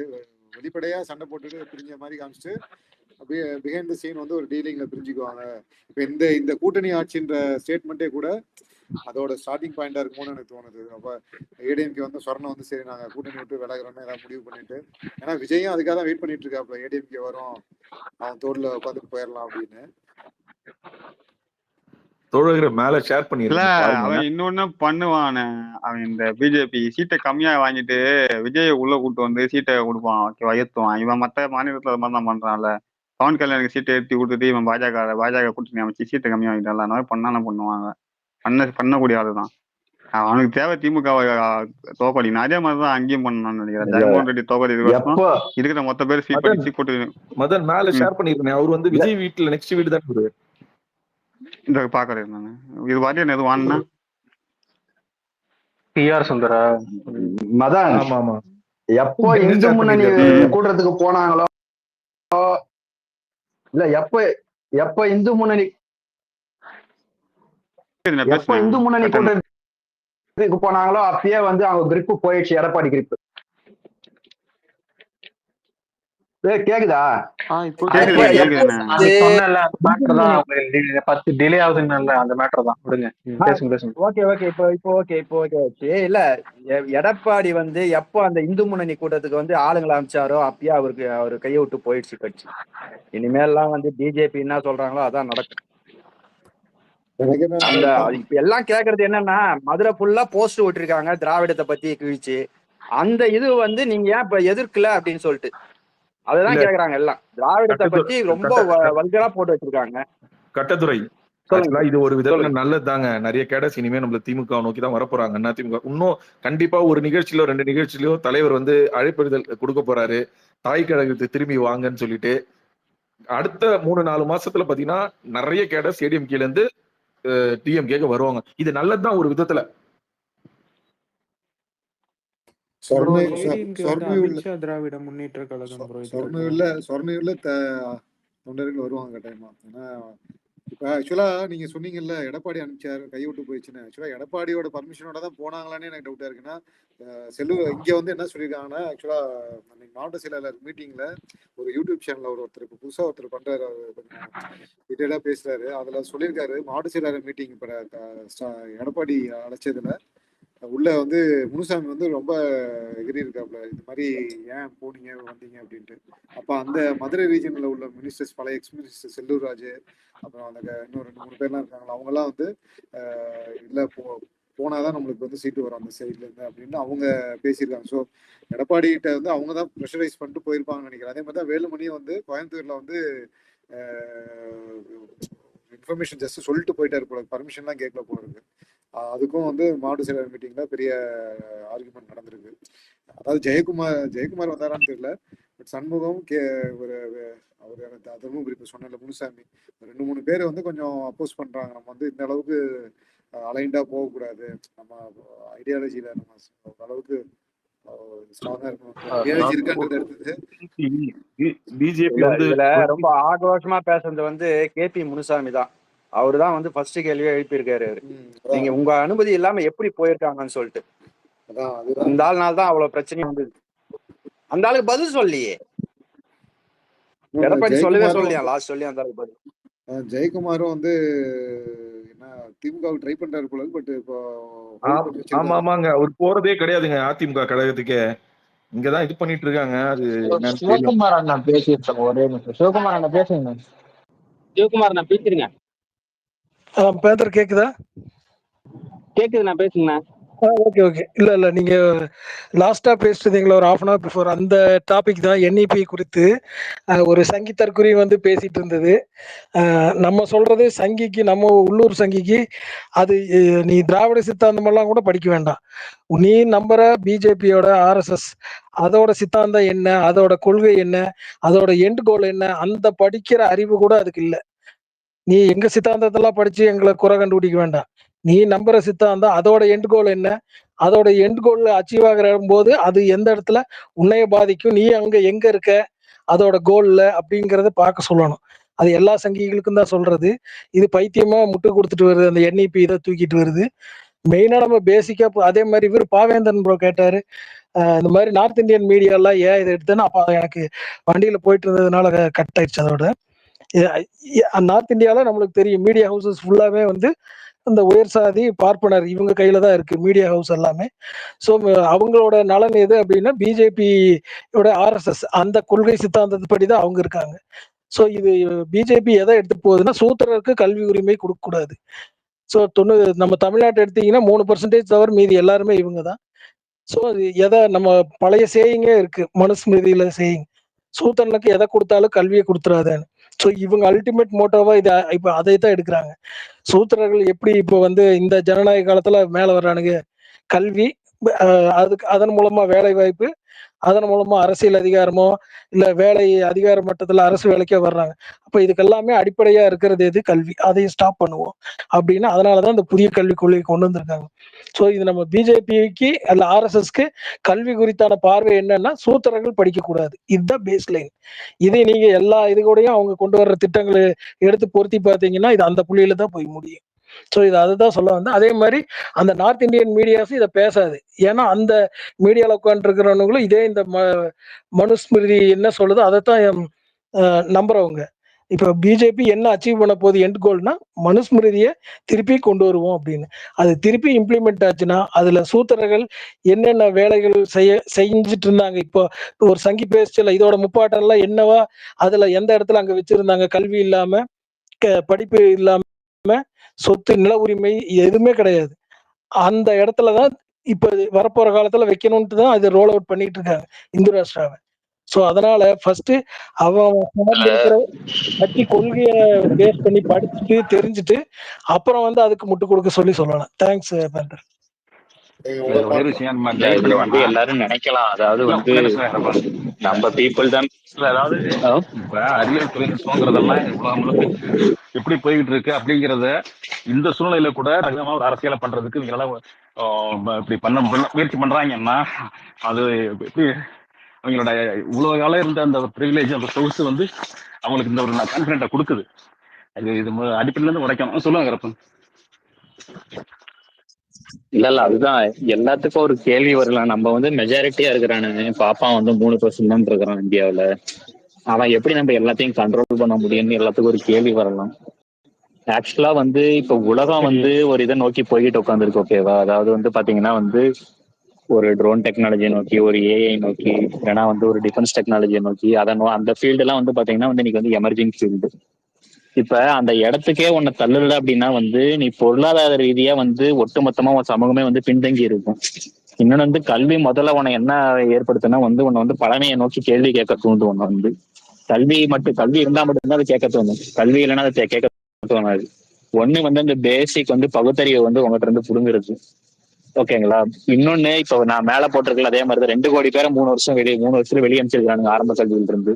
F: வெளிப்படையா சண்டை போட்டுட்டு பிரிஞ்ச மாதிரி காமிச்சிட்டு அப்படியே பிஹைண்ட் தி சீன் வந்து ஒரு டீலிங்ல பிரிஞ்சுக்குவாங்க. இப்ப இந்த கூட்டணி ஆட்சின்ற ஸ்டேட்மெண்ட்டே கூட அதோட ஸ்டார்டிங் பாயிண்டா இருக்குமோன்னு எனக்கு தோணுது. அப்ப ஏடிஎம்கே வந்து சொர்ணம் வந்து சரி நாங்க கூட்டணி விட்டு விலகிறோம்னு ஏதாவது முடிவு பண்ணிட்டு, ஏன்னா விஜயும் அதுக்காக தான் வெயிட் பண்ணிட்டு இருக்காப்ல, ஏடிஎம்கே வரும் அவன் தோல்ல உட்காந்துட்டு போயிடலாம் அப்படின்னு.
L: தோழகிற மேல ஷேர் பண்ணிருக்கேன்.
I: அவன் இன்னொன்னு பண்ணுவான். அவன் இந்த பிஜேபி சீட்டை கம்மியா வாங்கிட்டு விஜய் உள்ள கூட்டு வந்து சீட்டை கொடுப்பான். ஓகேவா, ஏத்துவான். இவன் மத்த மாநிலத்துல அது மாதிரி தான் பண்றான்ல. பவன் கல்யாணுக்கு சீட்டை ஏற்றி கொடுத்துட்டு இவன் பாஜக கூட்டணி அமைச்சு சீட்டை கம்மியா வாங்கிட்டான்ல. அந்த மாதிரி பண்ணுவாங்க. பண்ணக்கூடிய ஆளுதான். அவனுக்கு தேவை திமுக தோக்கடிக்கணும். அதே மாதிரிதான் அங்கேயும் பண்ணணும்னு நினைக்கிறேன்.
B: இல்ல
I: ஜெகன்மோகன் ரெட்டி தோக்கடி
B: எப்போ
I: இருக்கிற மொத்த பேர் சீட்
L: மதன்
I: பண்ணி போட்டு.
L: மதன் மேல ஷேர் பண்ணிருக்கேன். அவர் வந்து
B: இல்ல
L: விஜய் வீட்டுல நெக்ஸ்ட் வீடு தான் இவரு.
I: இந்த பாக்குறேன் நான். இது வரையும் எது வாங்கினா
E: டிஆர் சுந்தரா
B: மதன்
L: ஆமா ஆமா
B: எப்போ
L: ரெண்டு
B: இந்து
L: ஷேர்
B: முன்னணி
L: பண்ணிருக்காரு.
B: கூட்டத்துக்கு போனாங்களோ இல்ல எப்ப இந்து முன்னணி
I: நான்
B: எப்ப
I: பேசுனேன்
B: இந்து முன்னணி
I: கட்டணம்.
B: கூட்டத்துக்கு போனாங்களோ அப்பயே வந்து அவங்க கிரிப்பு போயிடுச்சு, எடப்பாடி கிரிப்பு. கேக்குதா?
H: இப்போ
I: கேக்குது
B: எப்ப எப்ப
I: கேக்குதுண்ணே.
E: அது சொன்னல அந்த
B: இந்து
E: மேட்டர் தான்
B: முன்னணி
E: 10 டிலே ஆகுதுன்னு அந்த மேட்டர் தான். விடுங்க பேசுங்க.
M: ஓகே இப்போ ஓகே இல்ல எடப்பாடி வந்து எப்போ அந்த இந்து முன்னணி கூட்டத்துக்கு வந்து ஆளுங்களை அனுப்பிச்சாரோ அப்பயே அவரு கையை விட்டு போயிடுச்சு கட்சி. இனிமேல்லாம் வந்து பிஜேபி என்ன சொல்றாங்களோ அதான் நடக்கும்.
F: எனக்கு என்ன
M: அந்த
F: இப்போ
M: இப்ப எல்லாம் கேக்குறது என்னன்னா, மதுரை ஃபுல்லா போஸ்ட் விட்டுருக்காங்க திராவிடத்தை பத்தி கிழிச்சு. அந்த இது வந்து நீங்க ஏன் இப்ப எதிர்க்கல அப்படின்னு சொல்லிட்டு அததான்
L: இல்ல
M: கேக்குறாங்க எல்லாம். திராவிடத்தை
L: கட்டத்துறை
M: பத்தி ரொம்ப வல்கரா போட்டு வச்சிருக்காங்க.
L: கட்டத்துறை
M: சொல்லுங்க
L: ஆக்சுவலா இது ஒரு விதத்துல
M: சொல்லுங்க.
L: நல்லதுதாங்க. நிறைய கேடஸ் இனிமே நம்மள திமுக நோக்கி தான் வரப்போறாங்க. அண்ணா திமுக இன்னும் கண்டிப்பா ஒரு நிகழ்ச்சியிலோ 2 நிகழ்ச்சியிலோ தலைவர் வந்து அழைப்பிதழ் கொடுக்க போறாரு. தாய் கழகத்தை திரும்பி வாங்கன்னு சொல்லிட்டு அடுத்த 3-4 மாசத்துல பாத்தீங்கன்னா நிறைய கேடஸ் ஏடிஎம்கேல இருந்து டிஎம்கேக்கு வருவாங்க. இது நல்லதுதான் ஒரு விதத்துல.
H: ப்ரோ
F: சொர்ண
H: ஏடிஎம்கே வந்து
F: சொர்ணயூர்ல
H: அமித்ஷா திராவிட முன்னேற்ற கழகம் ப்ரோ இதுக்கப்புறம்.
F: சொர்ணயூர்ல தொண்டர்கள் வருவாங்க கட்டாயமா. ஏன்னா இப்ப ஆக்சுவலா நீங்க சொன்னீங்கல்ல எடப்பாடி அனுப்பிச்சாரு கை விட்டு போயிடுச்சுன்னு. ஆக்சுவலா எடப்பாடியோட பர்மிஷனோட தான் போனாங்களான்னு எனக்கு டவுட்டா இருக்குன்னா செல்லூர் இங்க வந்து என்ன சொல்லியிருக்காங்கன்னா ஆக்சுவலா மாவட்ட செயலாளர் மீட்டிங்ல ஒரு யூடியூப் சேனல்ல ஒருத்தர் இப்போ புதுசா ஒருத்தர் பண்றாரு, அவர் கொஞ்சம் டீட்டெயிலா பேசுறாரு. அதுல சொல்லியிருக்காரு மாவட்ட செயலாளர் மீட்டிங் இப்ப எடப்பாடி அழைச்சதுல உள்ள வந்து முனுசாமி வந்து ரொம்ப எகிரி இருக்காப்ல, இந்த மாதிரி ஏன் போனீங்க வந்தீங்க அப்படின்ட்டு. அப்ப அந்த மதுரை ரீஜன்ல உள்ள மினிஸ்டர்ஸ், பழைய எக்ஸ் மினிஸ்டர் செல்லூர் ராஜு, அப்புறம் அந்த இன்னும் 2-3 பேர்லாம் இருக்காங்களா, அவங்க எல்லாம் வந்து இல்ல போனாதான் நம்மளுக்கு வந்து சீட்டு வரும் அந்த சைட்ல இருந்து அப்படின்னு அவங்க பேசியிருக்காங்க. ஸோ எடப்பாடி கிட்ட வந்து அவங்க தான் ப்ரெஷரைஸ் பண்ணிட்டு போயிருப்பாங்கன்னு நினைக்கிறேன். அதே மாதிரி தான் வேலுமணியும் வந்து கோயம்புத்தூர்ல வந்து இன்ஃபர்மேஷன் ஜஸ்ட் சொல்லிட்டு போயிட்டாரு போல, பர்மிஷன்லாம் கேட்கல போல இருக்கு. அதுக்கும் வந்து மாவட்ட செயலாளர் மீட்டிங்ல பெரிய ஆர்குமெண்ட் நடந்திருக்கு. அதாவது ஜெயக்குமார் வந்தாரான்னு தெரியல, பட் சண்முகம் ஒரு அவர் தருமபுரி இப்ப சொன்ன முனுசாமி 2-3 பேர் வந்து கொஞ்சம் அப்போஸ் பண்றாங்க. நம்ம வந்து இந்த அளவுக்கு அலைண்டா போகக்கூடாது, நம்ம ஐடியாலஜியில நம்ம அளவுக்கு ஸ்ட்ராங்கா இருக்கணும். ஐடியாலஜி இருக்கான்றது எடுத்தது.
L: பிஜேபி வந்து
M: இதுல ரொம்ப ஆக்ரோஷமா பேசுறது வந்து கேபி முனுசாமி தான். அவரு தான் வந்து ஃபர்ஸ்ட் கேள்வியே எழுப்பியிருக்காரு. நீங்க உங்க அனுமதி இல்லாம எப்படி போயிருக்காங்கன்னு சொல்லிட்டு. அந்த ஆள்னால தான் அவ்வளவு பிரச்சனையும் வந்தது. அந்த ஆளுக்கு பதில் சொல்லியே எடப்பாடி சொல்லவே சொல்லியா லாஸ்ட் சொல்லி அந்த ஆளுக்கு பதில்.
F: ஜெயக்குமாரும் வந்து என்ன திமுக ட்ரை பண்றாரு போல, பட் இப்போ
L: ஆமாங்க அவர் போறதே கிடையாதுங்க அதிமுக கழகத்துக்கே. இங்கதான் இது பண்ணிட்டு இருக்காங்க. அது
C: சிவகுமார் அண்ணா பேசியிருக்கோம். ஒரே நிமிஷம் சிவகுமார் அண்ணா பேசுங்க. சிவகுமார் அண்ணா பேசுறீங்க.
N: பேதர் கேக்குதா?
C: கேக்குது, நான் பேசுங்கண்ணா.
N: ஓகே இல்ல நீங்க லாஸ்டா பேசிட்டீங்களா ஒரு 1/2 hour பிஃபோர், அந்த டாபிக் தான் என்இபி குறித்து ஒரு சங்கி தற்குறி வந்து பேசிட்டு இருந்தது. நம்ம சொல்றது சங்கிக்கு, நம்ம உள்ளூர் சங்கிக்கு அது நீ திராவிட சித்தாந்தம் எல்லாம் கூட படிக்க வேண்டாம். நீ நம்புற பிஜேபியோட ஆர்எஸ்எஸ் அதோட சித்தாந்தம் என்ன, அதோட கொள்கை என்ன, அதோட எண்ட் கோல் என்ன, அந்த படிக்கிற அறிவு கூட அதுக்கு இல்லை. நீ எங்க சித்தாந்தத்தெல்லாம் படிச்சு எங்களை குறை கண்டுபிடிக்க வேண்டாம். நீ நம்புற சித்தாந்தம் அதோட எண்ட் கோல் என்ன, அதோட எண்ட் கோல் அச்சீவ் ஆகிற போது அது எந்த இடத்துல உன்னைய பாதிக்கும், நீ அங்க எங்க இருக்க அதோட கோல்ல அப்படிங்கறத பார்க்க சொல்லணும். அது எல்லா சங்கிகளுக்கும் தான் சொல்றது. இது பைத்தியமா முட்டு கொடுத்துட்டு வருது, அந்த என்இபி இதை தூக்கிட்டு வருது. மெயினா நம்ம பேசிக்கா அதே மாதிரி இவர் பாவேந்தன் ப்ரோ கேட்டாரு இந்த மாதிரி நார்த் இந்தியன் மீடியா எல்லாம் ஏன் இதை எடுத்தேன்னா, அப்ப எனக்கு வண்டியில போயிட்டு இருந்ததுனால கட் ஆயிடுச்சு. அதோட நார்த் இந்தியால நம்மளுக்கு தெரியும் மீடியா ஹவுசஸ் ஃபுல்லாவே வந்து இந்த உயர் சாதி பார்ப்பனர் இவங்க கையில தான் இருக்கு மீடியா ஹவுஸ் எல்லாமே. ஸோ அவங்களோட நலன் எது அப்படின்னா பிஜேபியோட ஆர்எஸ்எஸ் அந்த கொள்கை சித்தாந்தப்படி தான் அவங்க இருக்காங்க. ஸோ இது பிஜேபி எதை எடுத்துட்டு போகுதுன்னா சூத்திரருக்கு கல்வி உரிமை கொடுக்க கூடாது. ஸோ நம்ம தமிழ்நாட்டை எடுத்தீங்கன்னா 3% தவிர மீதி எல்லாருமே இவங்க தான். ஸோ எதை நம்ம பழைய சேயிங்கே இருக்கு, மனுஸ்மிருதியில சேயிங், சூத்திரனுக்கு எதை கொடுத்தாலும் கல்வியை கொடுத்துறாதேன்னு. ஸோ இவங்க அல்டிமேட் மோட்டோவா இதை இப்போ அதை தான் எடுக்கிறாங்க. சூத்திரர்கள் எப்படி இப்போ வந்து இந்த ஜனநாயக காலத்துல மேல வர்றானுங்க, கல்வி, அதுக்கு அதன் மூலமா வேலை வாய்ப்பு, அதன் மூலமா அரசியல் அதிகாரமோ இல்ல வேலை அதிகார மட்டத்துல அரசு வேலைக்கே வர்றாங்க. அப்ப இதுக்கு எல்லாமே அடிப்படையா இருக்கிறது எது? கல்வி. அதையும் ஸ்டாப் பண்ணுவோம் அப்படின்னு அதனாலதான் இந்த புதிய கல்விக் கொள்கையை கொண்டு வந்திருக்காங்க. ஸோ இது நம்ம பிஜேபிக்கு அல்ல ஆர்எஸ்எஸ்க்கு கல்வி குறித்தான பார்வை என்னன்னா, சூத்திரர்கள் படிக்கக்கூடாது, இதுதான் பேஸ் லைன். இதை நீங்க எல்லா இது கூடயும் அவங்க கொண்டு வர்ற திட்டங்களை எடுத்து பொருத்தி பார்த்தீங்கன்னா இது அந்த புள்ளியில தான் போய் முடியும். ஸோ இது அதுதான் சொல்ல வந்தேன். அதே மாதிரி அந்த நார்த் இந்தியன் மீடியாஸ் இதை பேசாது. ஏன்னா அந்த மீடியாவில் உட்காந்துருக்கிறவங்களும் இதே இந்த மனுஸ்மிருதி என்ன சொல்லுதோ அதைத்தான் நம்புறவங்க. இப்போ பிஜேபி என்ன அச்சீவ் பண்ண போகுது எண்ட் கோல்னா மனுஸ்மிருதியை திருப்பி கொண்டு வருவோம் அப்படின்னு. அது திருப்பி இம்ப்ளிமெண்ட் ஆச்சுன்னா அதுல சூத்திரர்கள் என்னென்ன வேலைகள் செஞ்சுட்டு இருந்தாங்க. இப்போ ஒரு சங்கி பேஸ்டில் இதோட முப்பாட்டெல்லாம் என்னவா, அதுல எந்த இடத்துல அங்க வச்சிருந்தாங்க? கல்வி இல்லாம, படிப்பு இல்லாம, சொத்து நில உரிமை எதுவுமே கிடையாது. அந்த இடத்துலதான் இப்ப வரப்போற காலத்துல வைக்கணும்ட்டு தான் அது ரோல் அவுட் பண்ணிட்டு இருக்காங்க இந்து ராஷ்டிராவை. சோ அதனால ஃபர்ஸ்ட் அவன் இருக்கிற கட்சி கொள்கைய பேஸ் பண்ணி படிச்சுட்டு தெரிஞ்சுட்டு அப்புறம் வந்து அதுக்கு முட்டு கொடுக்க சொல்லலாம். Thanks panther.
G: ஒரே விஷயம் நம்ம
A: இல்ல
G: கைட்
A: இது
G: பண்ண
A: வந்து
G: வேணாம்.
A: எல்லாரும் நினைக்கலாம், அதாவது
G: இல்ல
A: வந்து
G: ஒரே விஷயம்
A: நம்ம பீப்புள் தான்.
G: இல்ல அதாவது இப்ப அறிவியல் தொழில்நுட்பங்கிறதெல்லாம் உலகம் முழுக்க எப்படி போய்கிட்டு இருக்கு அப்படிங்கறத இந்த சூழ்நிலையில கூட அதிகமா ஒரு அரசியலை பண்றதுக்கு இவங்களால இப்படி முயற்சி பண்றாங்கன்னா அது எப்படி அவங்களோட இவ்வளவு காலம் இருந்த அந்த ப்ரிவிலேஜ் அந்த சொகுசு வந்து அவங்களுக்கு இந்த ஒரு கான்பிடென்ட்டை கொடுக்குது. இது அடிப்படையில இருந்து உடைக்கணும். சொல்லுவாங்க கரப்பன்.
A: இல்ல அதுதான் எல்லாத்துக்கும் ஒரு கேள்வி வரலாம். நம்ம வந்து மெஜாரிட்டியா இருக்கிறானுங்க, பாப்பா வந்து 3% தான் இருக்கிறான் இந்தியாவில, அவன் எப்படி நம்ம எல்லாத்தையும் கண்ட்ரோல் பண்ண முடியும்னு எல்லாத்துக்கும் ஒரு கேள்வி வரலாம். ஆக்சுவலா வந்து இப்ப உலகம் வந்து ஒரு இதை நோக்கி போய்கிட்டு உட்காந்துருக்கு, ஓகேவா? அதாவது வந்து பாத்தீங்கன்னா வந்து ஒரு ட்ரோன் டெக்னாலஜியை நோக்கி, ஒரு ஏஐ நோக்கி, இல்லைன்னா வந்து ஒரு டிஃபென்ஸ் டெக்னாலஜியை நோக்கி, அந்த ஃபீல்டு எல்லாம் வந்து பாத்தீங்கன்னா வந்து இன்னைக்கு வந்து எமர்ஜிங் ஃபீல்டு. இப்ப அந்த இடத்துக்கே உன்னை தள்ளல அப்படின்னா வந்து நீ பொருளாதார ரீதியா வந்து ஒட்டுமொத்தமா உன் சமூகமே வந்து பின்தங்கி இருக்கும். இன்னொன்னு வந்து கல்வி முதல்ல உன்னை என்ன ஏற்படுத்தினா வந்து உன்னை வந்து பழமையை நோக்கி கேள்வி கேட்க தூண்டும். உன்னை வந்து கல்வி இருந்தா மட்டும்தான் அது கேட்க தோணும், கல்வி இல்லைன்னா அதை கேட்க தோணாது. ஒண்ணு வந்து அந்த பேசிக் வந்து பகுத்தறிவை வந்து உங்ககிட்ட இருந்து புடுங்குறது, ஓகேங்களா? இன்னொன்னு இப்ப நான் மேல போட்டிருக்கல அதே மாதிரி 2 கோடி பேரை 3 வருஷத்துல வெளியே அனுப்பிச்சிருக்கானுங்க ஆரம்ப கல்வியில இருந்து.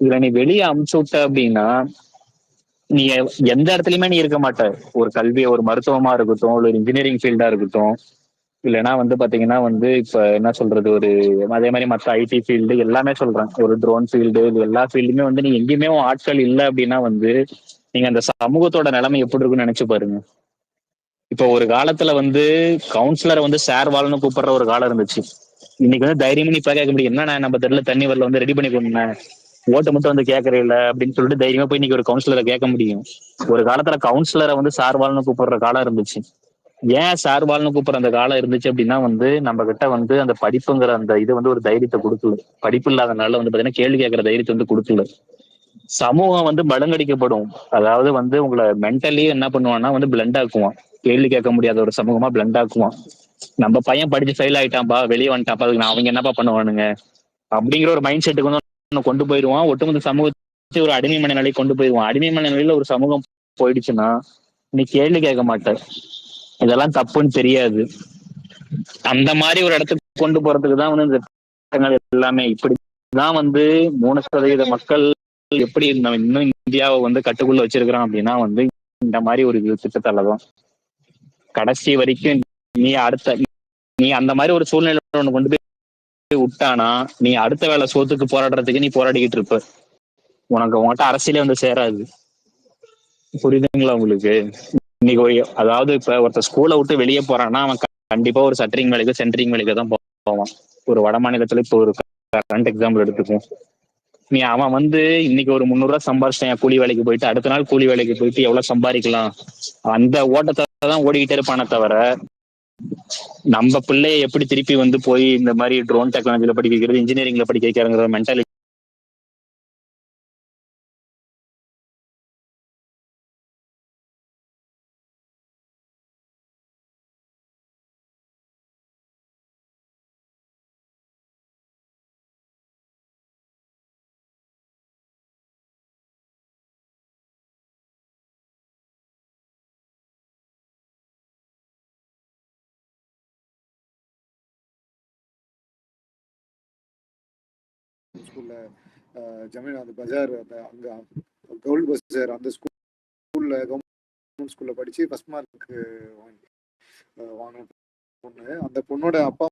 A: இதுல நீ வெளியே அனுப்பிச்சு விட்ட அப்படின்னா நீ எந்த இடத்துலயுமே நீ இருக்க மாட்ட. ஒரு கல்வி, ஒரு மருத்துவமா இருக்கட்டும், ஒரு இன்ஜினியரிங் ஃபீல்டா இருக்கட்டும், இல்லைன்னா வந்து பாத்தீங்கன்னா வந்து இப்ப என்ன சொல்றது, ஒரு அதே மாதிரி மற்ற ஐடி ஃபீல்டு எல்லாமே சொல்றேன், ஒரு ட்ரோன் ஃபீல்டு, இது எல்லா ஃபீல்டுமே வந்து நீங்க எங்கேயுமே ஆட்கள் இல்லை அப்படின்னா வந்து நீங்க அந்த சமூகத்தோட நிலைமை எப்படி இருக்குன்னு நினைச்சு பாருங்க. இப்போ ஒரு காலத்துல வந்து கவுன்சிலரை வந்து சார் வாழ்னு கூப்பிடுற ஒரு காலம் இருந்துச்சு. இன்னைக்கு வந்து தைரியமா நீ கேட்க முடியும், என்ன நம்ம தெருல தண்ணி வரல வந்து ரெடி பண்ணி கொடுங்க, ஓட்டு மட்டும் வந்து கேட்கறீல்ல அப்படின்னு சொல்லிட்டு தைரியமா போய் இன்னைக்கு ஒரு கவுன்சிலரை கேட்க முடியும். ஒரு காலத்துல கவுன்சிலரை வந்து சார்வால்னு கூப்பிடுற காலம் இருந்துச்சு. ஏன் சார்வால்னு கூப்பிடுற அந்த காலம் இருந்துச்சு அப்படின்னா வந்து நம்ம கிட்ட வந்து அந்த படிப்புங்கிற அந்த இது வந்து ஒரு தைரியத்தை கொடுக்கல. படிப்பு இல்லாதனால வந்து பாத்தீங்கன்னா கேள்வி கேட்கிற தைரியத்தை வந்து கொடுக்கல. சமூகம் வந்து மடங்கடிக்கப்படும். அதாவது வந்து உங்களை மென்டலி என்ன பண்ணுவான்னா வந்து பிளண்ட் ஆக்குவான். கேள்வி கேட்க முடியாத ஒரு சமூகமா பிளண்ட் ஆக்குவான். நம்ம பையன் படிச்சு ஃபெயில் ஆயிட்டான்பா, வெளியே வந்துட்டாப்பா, அதுக்கு அவங்க என்னப்பா பண்ணுவானுங்க அப்படிங்கிற ஒரு மைண்ட் செட்டுக்கு வந்து கொண்டு போயிடுவான். ஒட்டுமொத்த சமூகத்தை ஒரு அடிமை மனநிலை கொண்டு போயிடுவான். அடிமை மனநிலையில ஒரு சமூகம் போயிடுச்சுன்னா நீ கேள்வி கேட்க மாட்ட, இதெல்லாம் தப்புன்னு தெரியாது. அந்த மாதிரி ஒரு இடத்துக்கு கொண்டு போறதுக்கு தான் வந்து இந்த திட்டங்கள் எல்லாமே. இப்படிதான் வந்து 3% மக்கள் எப்படி இன்னும் இந்தியாவை வந்து கட்டுக்குள்ள வச்சிருக்கிறான் அப்படின்னா வந்து இந்த மாதிரி ஒரு திட்டத்தாலதான். கடைசி வரைக்கும் நீ அந்த மாதிரி ஒரு சூழ்நிலை ஒண்ணு கொண்டு போய் விட்டானா நீ அடுத்த வேலை சோத்துக்கு போராடுறதுக்கு நீ போராடிக்கிட்டு இருப்ப. உங்ககிட்ட அரசியலே வந்து சேராது. புரியுதுங்களா உங்களுக்கு? இன்னைக்கு அதாவது இப்ப ஒருத்தர் ஸ்கூலை விட்டு வெளியே போறான்னா அவன் கண்டிப்பா ஒரு சட்டரிங் வேலைக்கு சென்டரிங் வேலைக்கு தான் போவான். ஒரு வட மாநிலத்துல இப்போ ஒரு கரண்ட் எக்ஸாம்பிள் எடுத்துக்கும். நீ அவன் வந்து இன்னைக்கு ஒரு 300 ரூபாய் சம்பாரிச்சிட்டேன் கூலி வேலைக்கு போயிட்டு, அடுத்த நாள் கூலி வேலைக்கு போயிட்டு எவ்வளவு சம்பாதிக்கலாம் அந்த ஓட்டத்தை தான் ஓடிக்கிட்டே இருப்பானே தவிர நம்ம பிள்ளைய எப்படி திருப்பி வந்து போய் இந்த மாதிரி ட்ரோன் டெக்னாலஜில படிக்க வைக்கிறது, இன்ஜினியரிங்ல படிக்க வைக்கிறாங்கிற மென்டாலிட்டி
F: ஸ்கூல்ல ஜமீன் அந்த பஜார் அந்த அங்க கவுல் பஜார் அந்த ஸ்கூல்ல கவர்மெண்ட் ஸ்கூல்ல படிச்சு ஃபர்ஸ்ட் மார்க் வாங்கின பொண்ணு. அந்த பொண்ணோட அப்பா